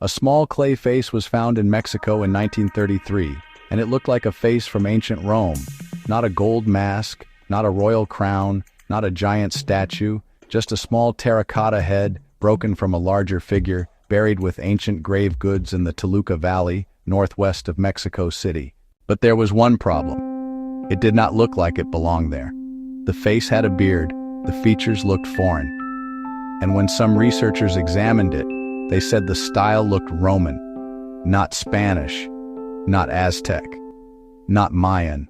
A small clay face was found in Mexico in 1933, and it looked like a face from ancient Rome. Not a gold mask, not a royal crown, not a giant statue, just a small terracotta head, broken from a larger figure, buried with ancient grave goods in the Toluca Valley, northwest of Mexico City. But there was one problem. It did not look like it belonged there. The face had a beard, the features looked foreign. And when some researchers examined it, they said the style looked Roman, not Spanish, not Aztec, not Mayan,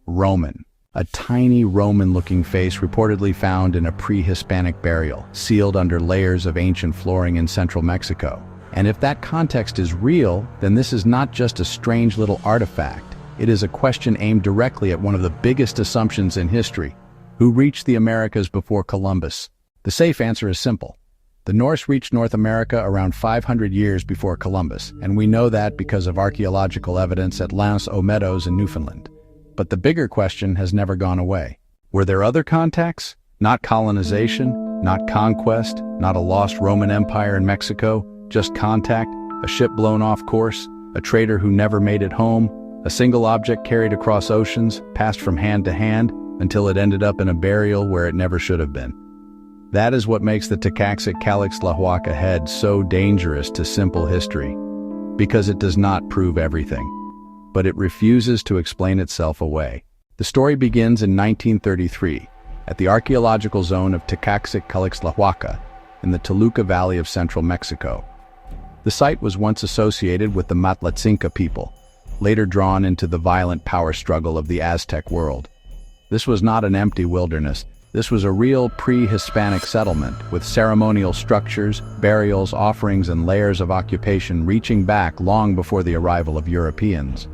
Roman. A tiny Roman-looking face reportedly found in a pre-Hispanic burial, sealed under layers of ancient flooring in central Mexico. And if that context is real, then this is not just a strange little artifact. It is a question aimed directly at one of the biggest assumptions in history. Who reached the Americas before Columbus? The safe answer is simple. The Norse reached North America around 500 years before Columbus, and we know that because of archaeological evidence at L'Anse aux Meadows in Newfoundland. But the bigger question has never gone away. Were there other contacts? Not colonization, not conquest, not a lost Roman Empire in Mexico, just contact, a ship blown off course, a trader who never made it home, a single object carried across oceans, passed from hand to hand, until it ended up in a burial where it never should have been. That is what makes the Tekaxitl-Calix-Tlahuaca head so dangerous to simple history, because it does not prove everything, but it refuses to explain itself away. The story begins in 1933 at the archaeological zone of Tekaxitl-Calix-Tlahuaca in the Toluca Valley of central Mexico. The site was once associated with the Matlatzinca people, later drawn into the violent power struggle of the Aztec world. This was not an empty wilderness. This was a real pre-Hispanic settlement with ceremonial structures, burials, offerings, and layers of occupation reaching back long before the arrival of Europeans.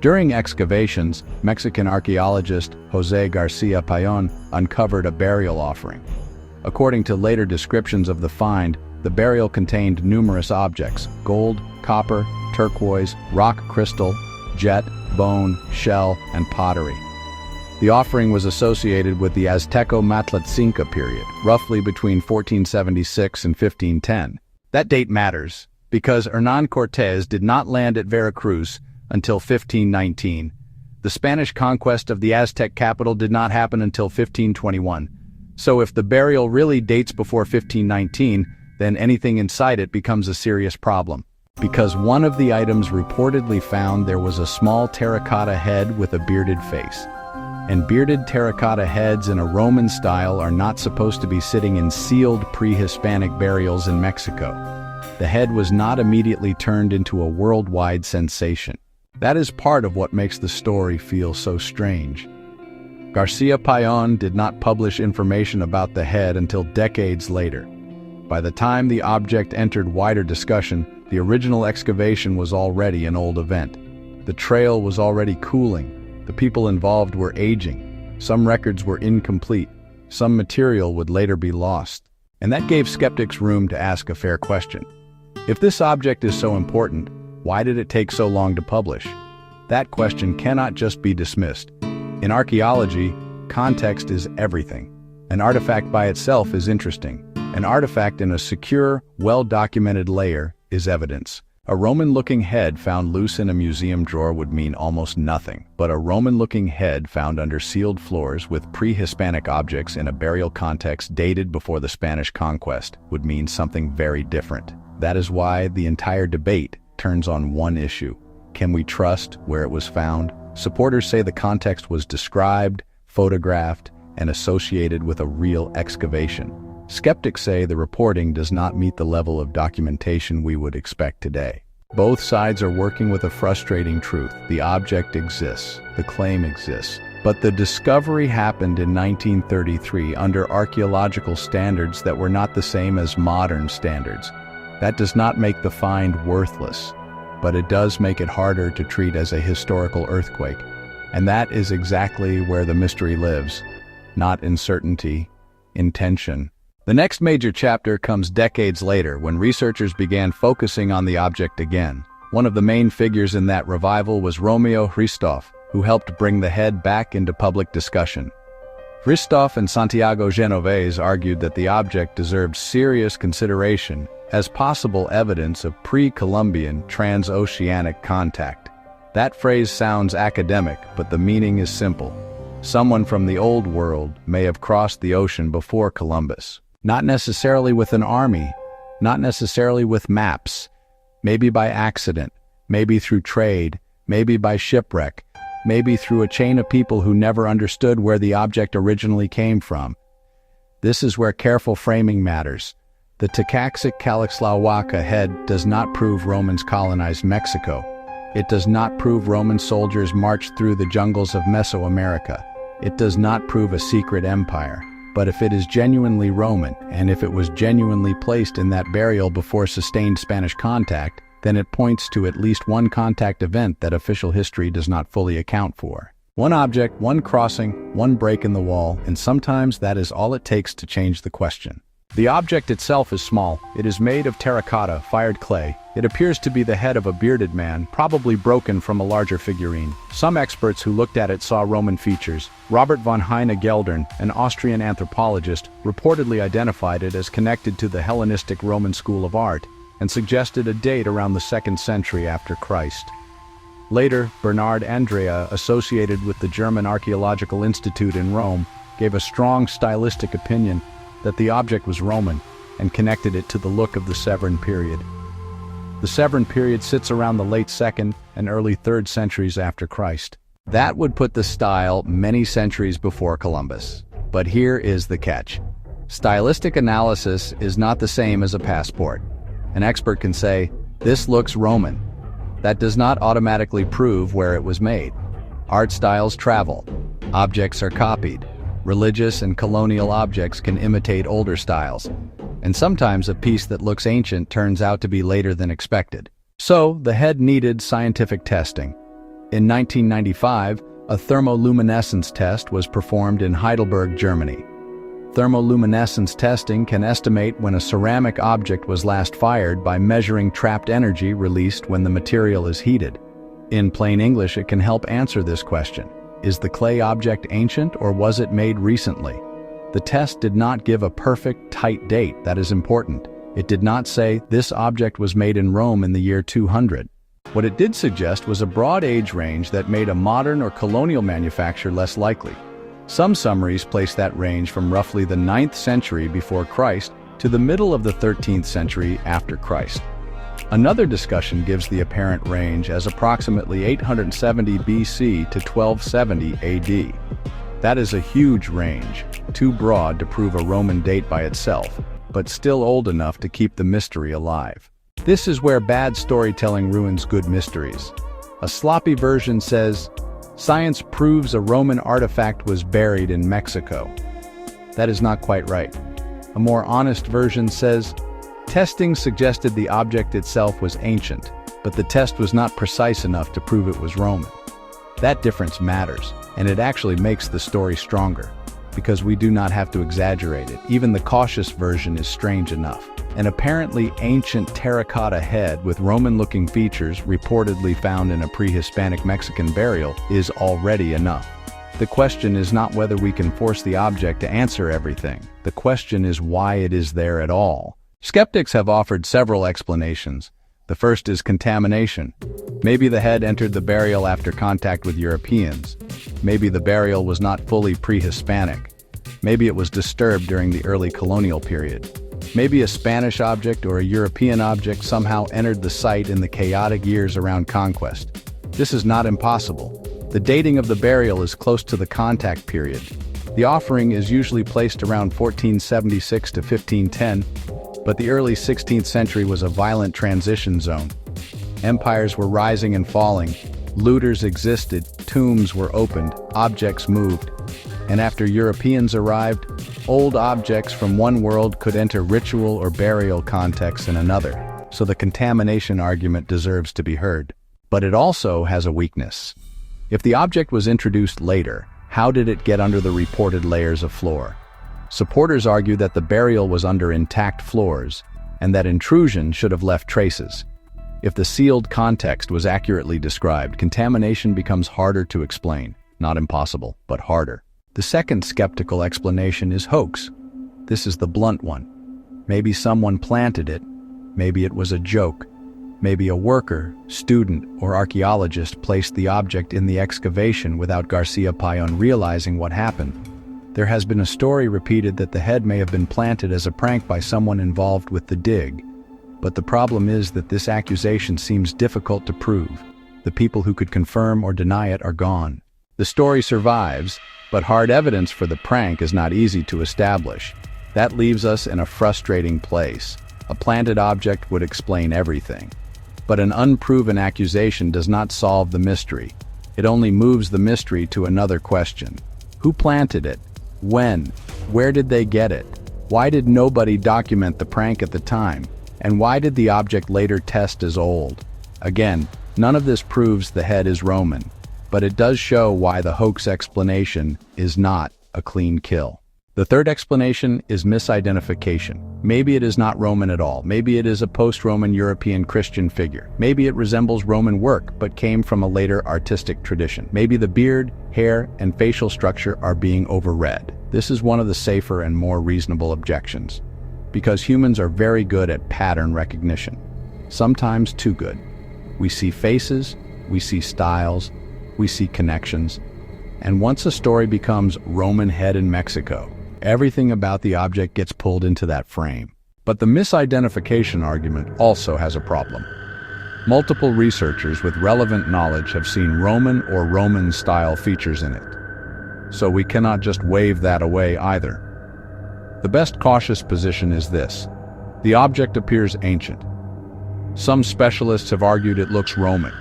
During excavations, Mexican archaeologist José García Payón uncovered a burial offering. According to later descriptions of the find, the burial contained numerous objects: gold, copper, turquoise, rock crystal, jet, bone, shell, and pottery. The offering was associated with the Azteco-Matlatzinca period, roughly between 1476 and 1510. That date matters because Hernán Cortés did not land at Veracruz until 1519. The Spanish conquest of the Aztec capital did not happen until 1521. So if the burial really dates before 1519, then anything inside it becomes a serious problem. Because one of the items reportedly found, there was a small terracotta head with a bearded face. And bearded terracotta heads in a Roman style are not supposed to be sitting in sealed pre-Hispanic burials in Mexico. The head was not immediately turned into a worldwide sensation. That is part of what makes the story feel so strange. García Payón did not publish information about the head until decades later. By the time the object entered wider discussion, the original excavation was already an old event. The trail was already cooling. The people involved were aging. Some records were incomplete. Some material would later be lost. And that gave skeptics room to ask a fair question. If this object is so important, why did it take so long to publish? That question cannot just be dismissed. In archaeology, context is everything. An artifact by itself is interesting. An artifact in a secure, well-documented layer is evidence. A Roman-looking head found loose in a museum drawer would mean almost nothing, but a Roman-looking head found under sealed floors with pre-Hispanic objects in a burial context dated before the Spanish conquest would mean something very different. That is why the entire debate turns on one issue. Can we trust where it was found? Supporters say the context was described, photographed, and associated with a real excavation. Skeptics say the reporting does not meet the level of documentation we would expect today. Both sides are working with a frustrating truth. The object exists, the claim exists, but the discovery happened in 1933 under archaeological standards that were not the same as modern standards. That does not make the find worthless, but it does make it harder to treat as a historical earthquake. And that is exactly where the mystery lives, not in certainty, in tension. The next major chapter comes decades later when researchers began focusing on the object again. One of the main figures in that revival was Romeo Hristov, who helped bring the head back into public discussion. Hristov and Santiago Genovese argued that the object deserved serious consideration as possible evidence of pre-Columbian transoceanic contact. That phrase sounds academic, but the meaning is simple. Someone from the Old World may have crossed the ocean before Columbus. Not necessarily with an army, not necessarily with maps, maybe by accident, maybe through trade, maybe by shipwreck, maybe through a chain of people who never understood where the object originally came from. This is where careful framing matters. The Tekaxic-Calixtlahuaca head does not prove Romans colonized Mexico. It does not prove Roman soldiers marched through the jungles of Mesoamerica. It does not prove a secret empire. But if it is genuinely Roman, and if it was genuinely placed in that burial before sustained Spanish contact, then it points to at least one contact event that official history does not fully account for. One object, one crossing, one break in the wall, and sometimes that is all it takes to change the question. The object itself is small. It is made of terracotta, fired clay. It appears to be the head of a bearded man, probably broken from a larger figurine. Some experts who looked at it saw Roman features. Robert von Heine-Geldern, an Austrian anthropologist, reportedly identified it as connected to the Hellenistic Roman school of art and suggested a date around the 2nd century after Christ. Later, Bernard Andrea, associated with the German Archaeological Institute in Rome, gave a strong stylistic opinion that the object was Roman and connected it to the look of the Severan period. The Severan period sits around the late 2nd and early 3rd centuries after Christ. That would put the style many centuries before Columbus. But here is the catch. Stylistic analysis is not the same as a passport. An expert can say, "This looks Roman." That does not automatically prove where it was made. Art styles travel. Objects are copied. Religious and colonial objects can imitate older styles, and sometimes a piece that looks ancient turns out to be later than expected. So, the head needed scientific testing. In 1995, a thermoluminescence test was performed in Heidelberg, Germany. Thermoluminescence testing can estimate when a ceramic object was last fired by measuring trapped energy released when the material is heated. In plain English, it can help answer this question. Is the clay object ancient or was it made recently? The test did not give a perfect, tight date. That is important. It did not say this object was made in Rome in the year 200. What it did suggest was a broad age range that made a modern or colonial manufacture less likely. Some summaries place that range from roughly the 9th century before Christ to the middle of the 13th century after Christ. Another discussion gives the apparent range as approximately 870 BC to 1270 AD. That is a huge range, too broad to prove a Roman date by itself, but still old enough to keep the mystery alive. This is where bad storytelling ruins good mysteries. A sloppy version says, "Science proves a Roman artifact was buried in Mexico." That is not quite right. A more honest version says, "Testing suggested the object itself was ancient, but the test was not precise enough to prove it was Roman." That difference matters, and it actually makes the story stronger, because we do not have to exaggerate it. Even the cautious version is strange enough. An apparently ancient terracotta head with Roman-looking features reportedly found in a pre-Hispanic Mexican burial is already enough. The question is not whether we can force the object to answer everything. The question is why it is there at all. Skeptics have offered several explanations. The first is contamination. Maybe the head entered the burial after contact with Europeans. Maybe the burial was not fully pre-Hispanic. Maybe it was disturbed during the early colonial period. Maybe a Spanish object or a European object somehow entered the site in the chaotic years around conquest. This is not impossible. The dating of the burial is close to the contact period. The offering is usually placed around 1476 to 1510, but the early 16th century was a violent transition zone. Empires were rising and falling, looters existed, tombs were opened, objects moved, and after Europeans arrived, old objects from one world could enter ritual or burial contexts in another, so the contamination argument deserves to be heard. But it also has a weakness. If the object was introduced later, how did it get under the reported layers of floor? Supporters argue that the burial was under intact floors, and that intrusion should have left traces. If the sealed context was accurately described, contamination becomes harder to explain. Not impossible, but harder. The second skeptical explanation is hoax. This is the blunt one. Maybe someone planted it. Maybe it was a joke. Maybe a worker, student, or archaeologist placed the object in the excavation without Garcia Payon realizing what happened. There has been a story repeated that the head may have been planted as a prank by someone involved with the dig. But the problem is that this accusation seems difficult to prove. The people who could confirm or deny it are gone. The story survives, but hard evidence for the prank is not easy to establish. That leaves us in a frustrating place. A planted object would explain everything. But an unproven accusation does not solve the mystery. It only moves the mystery to another question. Who planted it? When? Where did they get it? Why did nobody document the prank at the time? And why did the object later test as old? Again, none of this proves the head is Roman, but it does show why the hoax explanation is not a clean kill. The third explanation is misidentification. Maybe it is not Roman at all. Maybe it is a post-Roman European Christian figure. Maybe it resembles Roman work, but came from a later artistic tradition. Maybe the beard, hair, and facial structure are being overread. This is one of the safer and more reasonable objections, because humans are very good at pattern recognition, sometimes too good. We see faces, we see styles, we see connections, and once a story becomes Roman head in Mexico, everything about the object gets pulled into that frame. But the misidentification argument also has a problem. Multiple researchers with relevant knowledge have seen Roman or Roman-style features in it. So we cannot just wave that away either. The best cautious position is this. The object appears ancient. Some specialists have argued it looks Roman.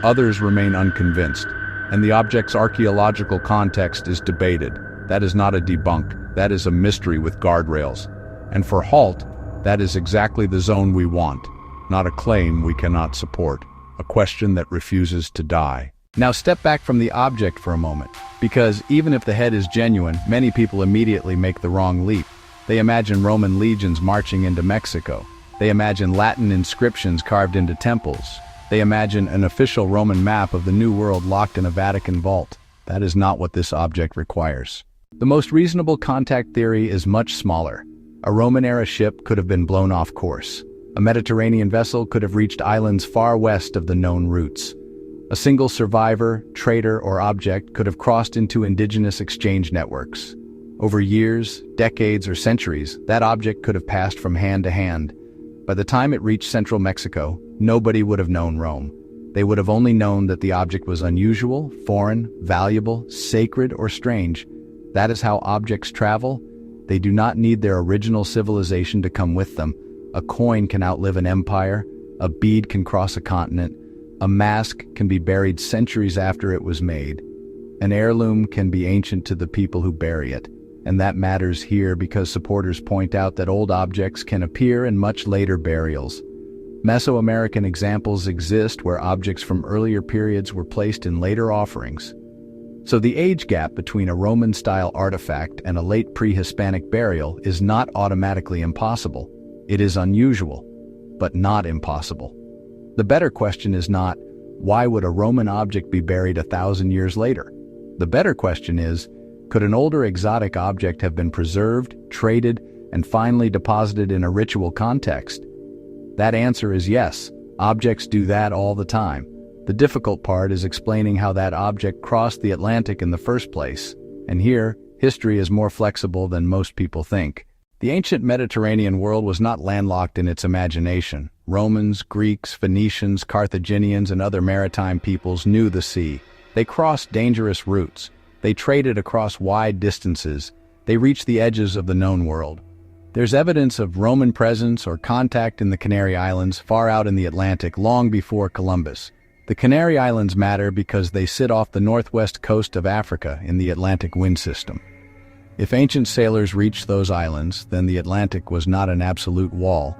Others remain unconvinced, and the object's archaeological context is debated. That is not a debunk, that is a mystery with guardrails. And for HALT, that is exactly the zone we want, not a claim we cannot support, a question that refuses to die. Now step back from the object for a moment, because even if the head is genuine, many people immediately make the wrong leap. They imagine Roman legions marching into Mexico. They imagine Latin inscriptions carved into temples. They imagine an official Roman map of the New World locked in a Vatican vault. That is not what this object requires. The most reasonable contact theory is much smaller. A Roman-era ship could have been blown off course. A Mediterranean vessel could have reached islands far west of the known routes. A single survivor, trader, or object could have crossed into indigenous exchange networks. Over years, decades, or centuries, that object could have passed from hand to hand. By the time it reached central Mexico, nobody would have known Rome. They would have only known that the object was unusual, foreign, valuable, sacred, or strange. That is how objects travel. They do not need their original civilization to come with them. A coin can outlive an empire. A bead can cross a continent. A mask can be buried centuries after it was made. An heirloom can be ancient to the people who bury it. And that matters here because supporters point out that old objects can appear in much later burials. Mesoamerican examples exist where objects from earlier periods were placed in later offerings. So the age gap between a Roman-style artifact and a late pre-Hispanic burial is not automatically impossible. It is unusual, but not impossible. The better question is not, why would a Roman object be buried 1,000 years later? The better question is, could an older exotic object have been preserved, traded, and finally deposited in a ritual context? That answer is yes. Objects do that all the time. The difficult part is explaining how that object crossed the Atlantic in the first place. And here, history is more flexible than most people think. The ancient Mediterranean world was not landlocked in its imagination. Romans, Greeks, Phoenicians, Carthaginians, and other maritime peoples knew the sea. They crossed dangerous routes. They traded across wide distances. They reached the edges of the known world. There's evidence of Roman presence or contact in the Canary Islands, far out in the Atlantic, long before Columbus. The Canary Islands matter because they sit off the northwest coast of Africa in the Atlantic wind system. If ancient sailors reached those islands, then the Atlantic was not an absolute wall.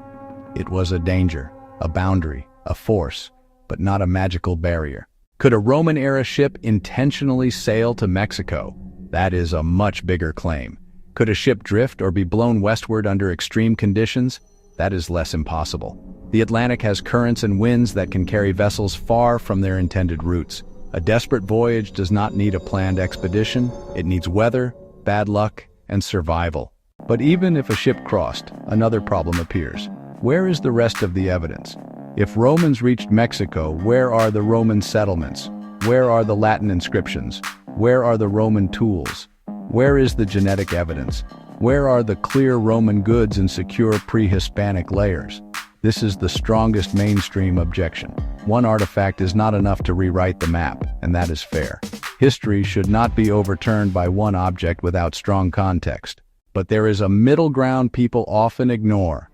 It was a danger, a boundary, a force, but not a magical barrier. Could a Roman-era ship intentionally sail to Mexico? That is a much bigger claim. Could a ship drift or be blown westward under extreme conditions? That is less impossible. The Atlantic has currents and winds that can carry vessels far from their intended routes. A desperate voyage does not need a planned expedition. It needs weather, bad luck, and survival. But even if a ship crossed, another problem appears. Where is the rest of the evidence? If Romans reached Mexico, where are the Roman settlements? Where are the Latin inscriptions? Where are the Roman tools? Where is the genetic evidence? Where are the clear Roman goods and secure pre-Hispanic layers? This is the strongest mainstream objection. One artifact is not enough to rewrite the map, and that is fair. History should not be overturned by one object without strong context. But there is a middle ground people often ignore.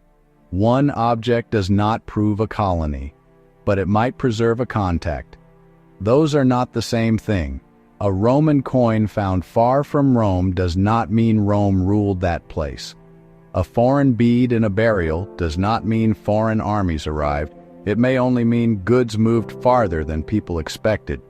One object does not prove a colony, but it might preserve a contact. Those are not the same thing. A Roman coin found far from Rome does not mean Rome ruled that place. A foreign bead in a burial does not mean foreign armies arrived. It may only mean goods moved farther than people expected.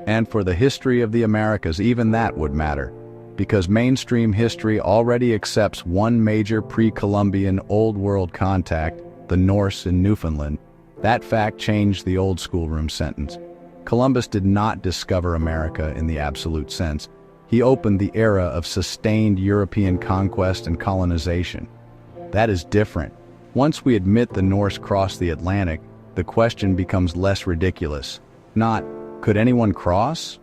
And for the history of the Americas, even that would matter, because mainstream history already accepts one major pre-Columbian Old World contact, the Norse in Newfoundland. That fact changed the old schoolroom sentence. Columbus did not discover America in the absolute sense. He opened the era of sustained European conquest and colonization. That is different. Once we admit the Norse crossed the Atlantic, the question becomes less ridiculous. Not, could anyone cross?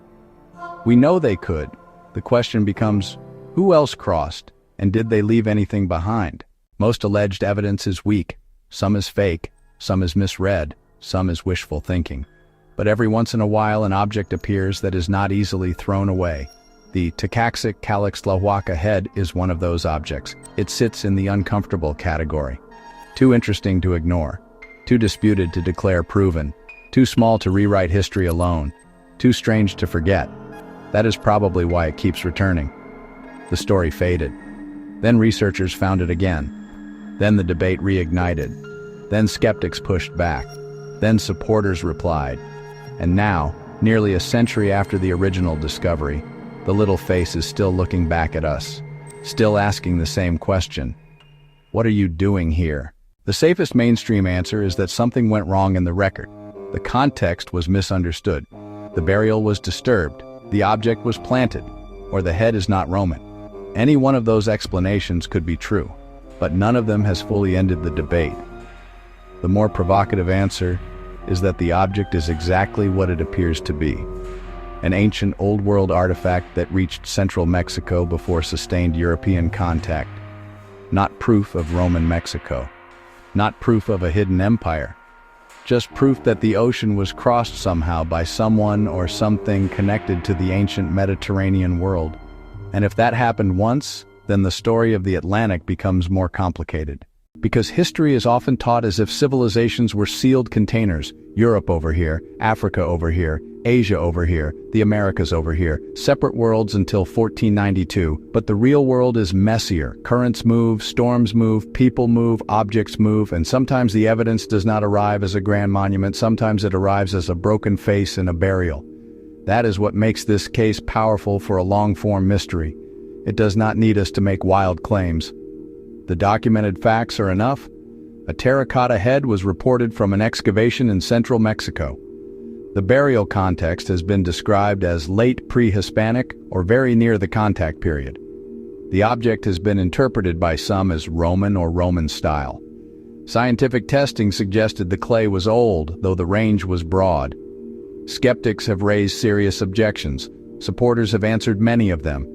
We know they could. The question becomes, who else crossed, and did they leave anything behind? Most alleged evidence is weak. Some is fake, some is misread, some is wishful thinking. But every once in a while an object appears that is not easily thrown away. The Tlaxcala head is one of those objects. It sits in the uncomfortable category. Too interesting to ignore. Too disputed to declare proven. Too small to rewrite history alone. Too strange to forget. That is probably why it keeps returning. The story faded. Then researchers found it again. Then the debate reignited. Then skeptics pushed back. Then supporters replied. And now, nearly a century after the original discovery, the little face is still looking back at us, still asking the same question. What are you doing here? The safest mainstream answer is that something went wrong in the record. The context was misunderstood. The burial was disturbed. The object was planted. Or the head is not Roman. Any one of those explanations could be true, but none of them has fully ended the debate. The more provocative answer is that the object is exactly what it appears to be. An ancient Old World artifact that reached central Mexico before sustained European contact. Not proof of Roman Mexico. Not proof of a hidden empire. Just proof that the ocean was crossed somehow by someone or something connected to the ancient Mediterranean world. And if that happened once, then the story of the Atlantic becomes more complicated. Because history is often taught as if civilizations were sealed containers. Europe over here, Africa over here, Asia over here, the Americas over here, separate worlds until 1492, but the real world is messier. Currents move, storms move, people move, objects move, and sometimes the evidence does not arrive as a grand monument, sometimes it arrives as a broken face in a burial. That is what makes this case powerful for a long-form mystery. It does not need us to make wild claims. The documented facts are enough. A terracotta head was reported from an excavation in central Mexico. The burial context has been described as late pre-Hispanic or very near the contact period. The object has been interpreted by some as Roman or Roman style. Scientific testing suggested the clay was old, though the range was broad. Skeptics have raised serious objections. Supporters have answered many of them.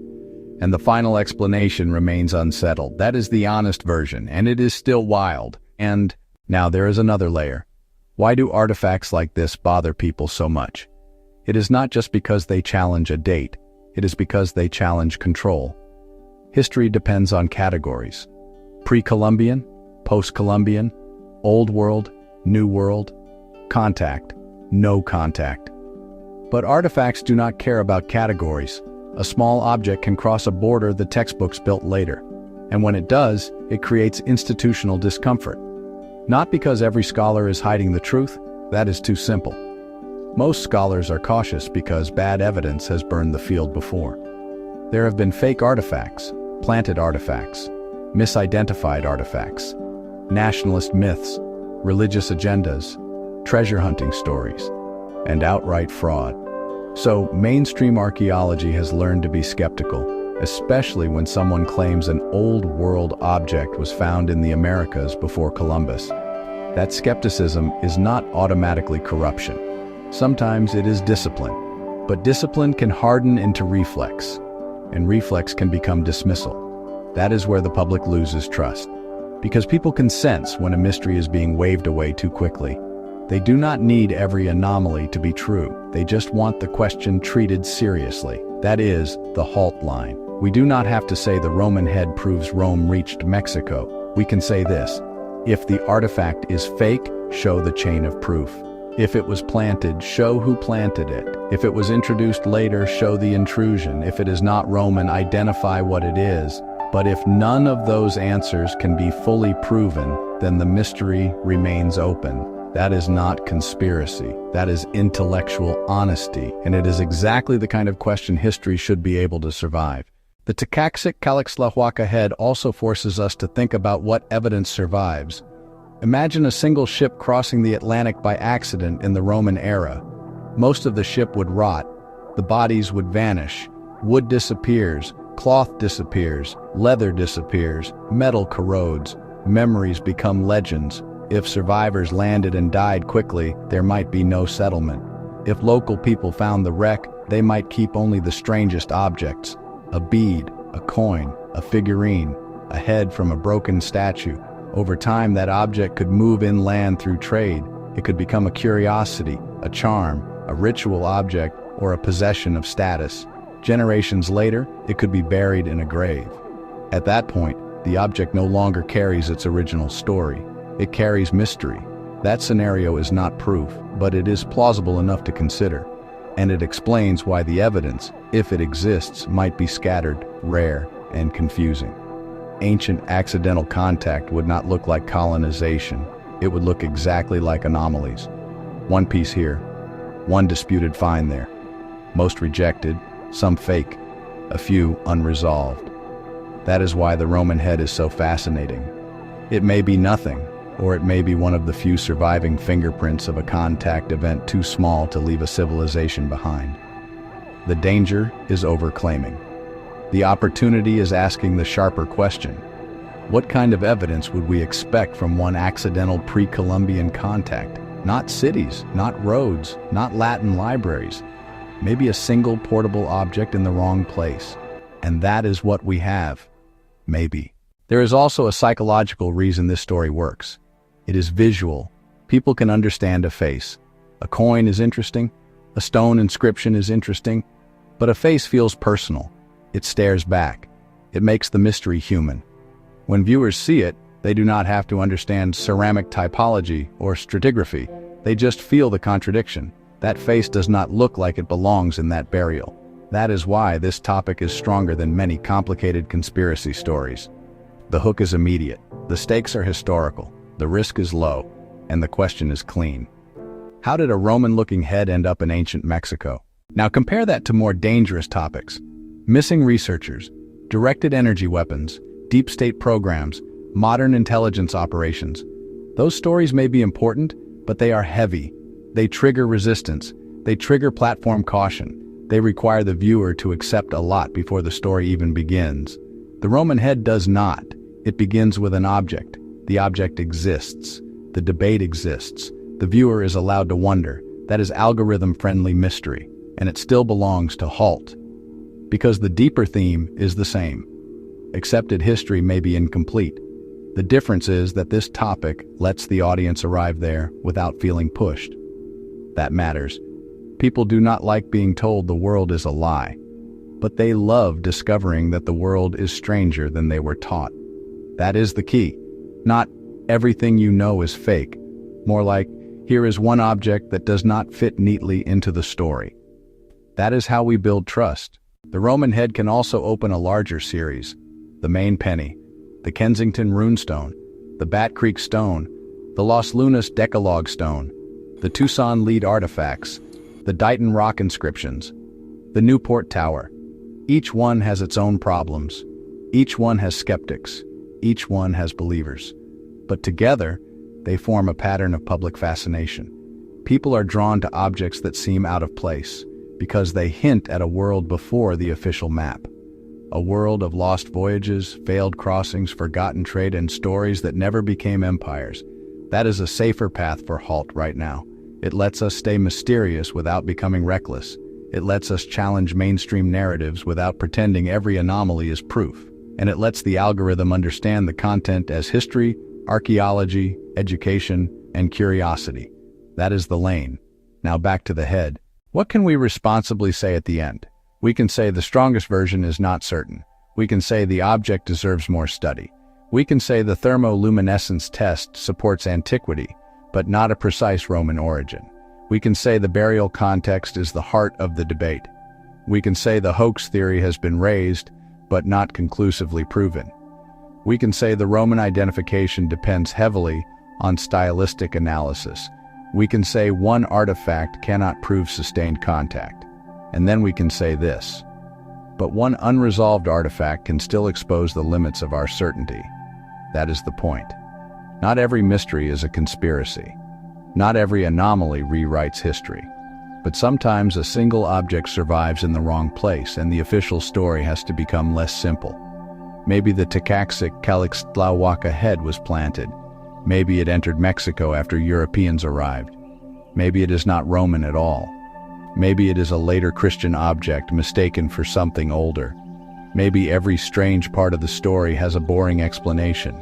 And the final explanation remains unsettled. That is the honest version, and it is still wild. And now there is another layer. Why do artifacts like this bother people so much? It is not just because they challenge a date. It is because they challenge control. History depends on categories. Pre-Columbian, post-Columbian, Old World, New World, contact, no contact. But artifacts do not care about categories. A small object can cross a border the textbooks built later. And when it does, it creates institutional discomfort. Not because every scholar is hiding the truth, that is too simple. Most scholars are cautious because bad evidence has burned the field before. There have been fake artifacts, planted artifacts, misidentified artifacts, nationalist myths, religious agendas, treasure hunting stories, and outright fraud. So, mainstream archaeology has learned to be skeptical, especially when someone claims an old world object was found in the Americas before Columbus. That skepticism is not automatically corruption. Sometimes it is discipline, but discipline can harden into reflex, and reflex can become dismissal. That is where the public loses trust, because people can sense when a mystery is being waved away too quickly. They do not need every anomaly to be true. They just want the question treated seriously. That is the halt line. We do not have to say the Roman head proves Rome reached Mexico. We can say this: if the artifact is fake, show the chain of proof. If it was planted, show who planted it. If it was introduced later, show the intrusion. If it is not Roman, identify what it is. But if none of those answers can be fully proven, then the mystery remains open. That is not conspiracy. That is intellectual honesty, and it is exactly the kind of question history should be able to survive. The Tlaxcala head also forces us to think about what evidence survives. Imagine a single ship crossing the Atlantic by accident in the Roman era. Most of the ship would rot, the bodies would vanish, wood disappears, cloth disappears, leather disappears, metal corrodes, memories become legends. If survivors landed and died quickly, there might be no settlement. If local people found the wreck, they might keep only the strangest objects: a bead, a coin, a figurine, a head from a broken statue. Over time, that object could move inland through trade. It could become a curiosity, a charm, a ritual object, or a possession of status. Generations later, it could be buried in a grave. At that point, the object no longer carries its original story. It carries mystery. That scenario is not proof, but it is plausible enough to consider, and it explains why the evidence, if it exists, might be scattered, rare, and confusing. Ancient accidental contact would not look like colonization. It would look exactly like anomalies. One piece here, one disputed find there. Most rejected, some fake, a few unresolved. That is why the Roman head is so fascinating. It may be nothing, or it may be one of the few surviving fingerprints of a contact event too small to leave a civilization behind. The danger is overclaiming. The opportunity is asking the sharper question: what kind of evidence would we expect from one accidental pre-Columbian contact? Not cities, not roads, not Latin libraries. Maybe a single portable object in the wrong place. And that is what we have. Maybe. There is also a psychological reason this story works. It is visual. People can understand a face. A coin is interesting. A stone inscription is interesting. But a face feels personal. It stares back. It makes the mystery human. When viewers see it, they do not have to understand ceramic typology or stratigraphy. They just feel the contradiction. That face does not look like it belongs in that burial. That is why this topic is stronger than many complicated conspiracy stories. The hook is immediate. The stakes are historical. The risk is low, and the question is clean. How did a Roman-looking head end up in ancient Mexico? Now compare that to more dangerous topics. Missing researchers, directed energy weapons, deep state programs, modern intelligence operations. Those stories may be important, but they are heavy. They trigger resistance. They trigger platform caution. They require the viewer to accept a lot before the story even begins. The Roman head does not. It begins with an object. The object exists. The debate exists. The viewer is allowed to wonder. That is algorithm-friendly mystery, and it still belongs to halt. Because the deeper theme is the same. Accepted history may be incomplete. The difference is that this topic lets the audience arrive there without feeling pushed. That matters. People do not like being told the world is a lie, but they love discovering that the world is stranger than they were taught. That is the key. Not everything you know is fake. More like, here is one object that does not fit neatly into the story. That is how we build trust. The Roman head can also open a larger series. The Main Penny, the Kensington Runestone, the Bat Creek Stone, the Los Lunas Decalogue Stone, the Tucson Lead Artifacts, the Dighton Rock Inscriptions, the Newport Tower. Each one has its own problems. Each one has skeptics. Each one has believers. But together, they form a pattern of public fascination. People are drawn to objects that seem out of place because they hint at a world before the official map. A world of lost voyages, failed crossings, forgotten trade, and stories that never became empires. That is a safer path for halt right now. It lets us stay mysterious without becoming reckless. It lets us challenge mainstream narratives without pretending every anomaly is proof. And it lets the algorithm understand the content as history, archaeology, education, and curiosity. That is the lane. Now back to the head. What can we responsibly say at the end? We can say the strongest version is not certain. We can say the object deserves more study. We can say the thermoluminescence test supports antiquity, but not a precise Roman origin. We can say the burial context is the heart of the debate. We can say the hoax theory has been raised, but not conclusively proven. We can say the Roman identification depends heavily on stylistic analysis. We can say one artifact cannot prove sustained contact. And then we can say this. But one unresolved artifact can still expose the limits of our certainty. That is the point. Not every mystery is a conspiracy. Not every anomaly rewrites history. But sometimes a single object survives in the wrong place and the official story has to become less simple. Maybe the Tekaxic-Calixtlahuaca head was planted. Maybe it entered Mexico after Europeans arrived. Maybe it is not Roman at all. Maybe it is a later Christian object mistaken for something older. Maybe every strange part of the story has a boring explanation.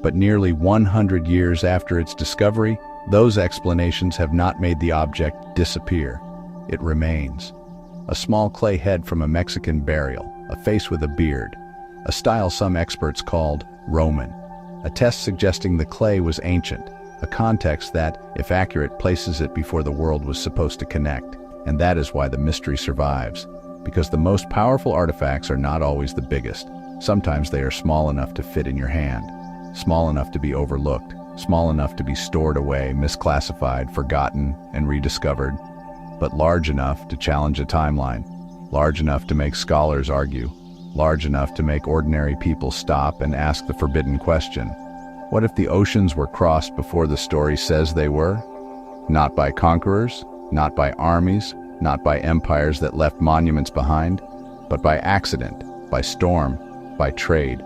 But nearly 100 years after its discovery, those explanations have not made the object disappear. It remains. A small clay head from a Mexican burial, a face with a beard, a style some experts called Roman, a test suggesting the clay was ancient, a context that, if accurate, places it before the world was supposed to connect. And that is why the mystery survives, because the most powerful artifacts are not always the biggest. Sometimes they are small enough to fit in your hand, small enough to be overlooked, small enough to be stored away, misclassified, forgotten, and rediscovered, but large enough to challenge a timeline, large enough to make scholars argue, large enough to make ordinary people stop and ask the forbidden question. What if the oceans were crossed before the story says they were? Not by conquerors, not by armies, not by empires that left monuments behind, but by accident, by storm, by trade,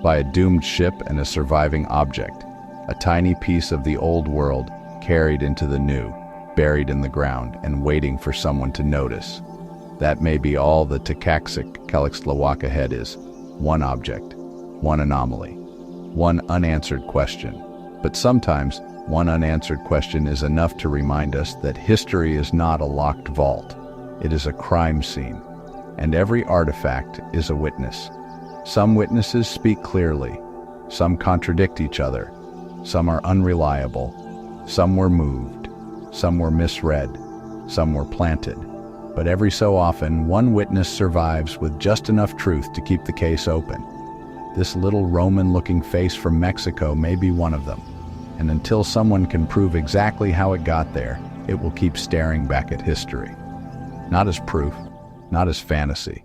by a doomed ship and a surviving object, a tiny piece of the old world carried into the new, buried in the ground and waiting for someone to notice. That may be all the Tekaxic-Calixtlahuaca head is: one object, one anomaly, one unanswered question. But sometimes, one unanswered question is enough to remind us that history is not a locked vault. It is a crime scene, and every artifact is a witness. Some witnesses speak clearly, some contradict each other, some are unreliable, some were moved, some were misread, some were planted. But every so often, one witness survives with just enough truth to keep the case open. This little Roman-looking face from Mexico may be one of them. And until someone can prove exactly how it got there, it will keep staring back at history. Not as proof, not as fantasy,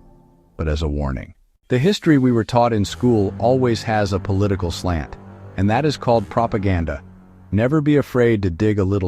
but as a warning. The history we were taught in school always has a political slant, and that is called propaganda. Never be afraid to dig a little